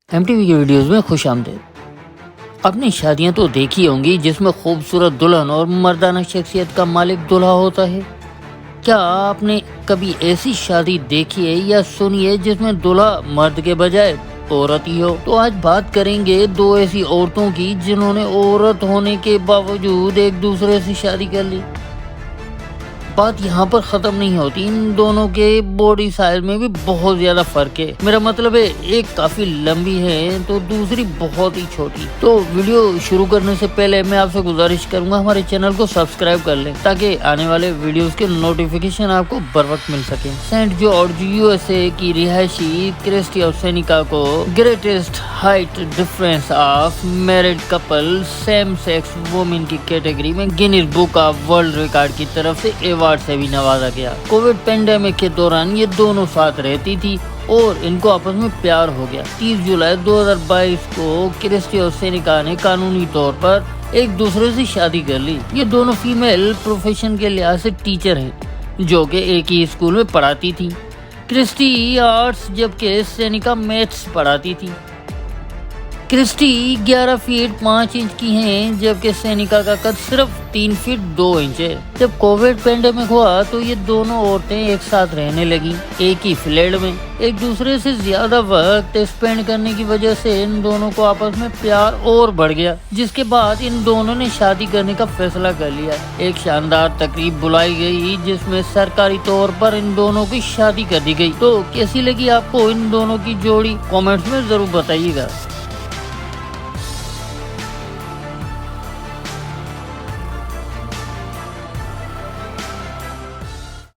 MTV की videos में खुशामदीद। आपने शादियां तो देखी होंगी जिसमें खूबसूरत दुल्हन और मर्दाना शख्सियत का मालिक दूल्हा होता है। क्या आपने कभी ऐसी शादी देखी है या सुनी है जिसमें दूल्हा मर्द के बजाय औरत ही हो? तो आज बात करेंगे दो ऐसी औरतों की जिन्होंने औरत होने के बावजूद एक दूसरे से शादी कर ली। बात यहाँ पर खत्म नहीं होती, इन दोनों के बॉडी साइज में भी बहुत ज्यादा फर्क है। मेरा मतलब है एक काफी लंबी है तो दूसरी बहुत ही छोटी। तो वीडियो शुरू करने से पहले मैं आपसे गुजारिश करूंगा हमारे चैनल को सब्सक्राइब कर लें ताकि आने वाले वीडियोस के नोटिफिकेशन आपको बर वक्त मिल सके। सेंट जॉर्ज यूएसए की रिहायशी क्रिस्टी और सैनिका को greatest height difference of married couple same sex women की कैटेगरी में Guinness book of world record की तरफ से अवार्ड से भी नवाजा गया। कोविड पेंडेमिक के दौरान ये दोनों साथ रहती थी और इनको आपस में प्यार हो गया। 30 जुलाई 2022 को क्रिस्टी और सैनिका ने कानूनी तौर पर एक दूसरे से शादी कर ली। ये दोनों फीमेल प्रोफेशन के लिहाज से टीचर हैं जो कि एक ही स्कूल में पढ़ाती थी। क्रिस्टी आर्ट्स जबकि सैनिका मैथ्स पढ़ाती थी। क्रिस्टी 11 फीट 5 इंच की हैं जबकि सैनिका का कद सिर्फ 3 फीट 2 इंच है। जब कोविड पेंडेमिक हुआ तो ये दोनों औरतें एक साथ रहने लगी, एक ही फ्लैट में। एक दूसरे से ज्यादा वक्त स्पेंड करने की वजह से इन दोनों को आपस में प्यार और बढ़ गया, जिसके बाद इन दोनों ने शादी करने का फैसला कर लिया। एक शानदार तकरीब बुलाई गई जिसमें सरकारी तौर पर इन दोनों की शादी कर दी गई। तो कैसी लगी आपको इन दोनों की जोड़ी? कमेंट्स में जरूर बताइएगा।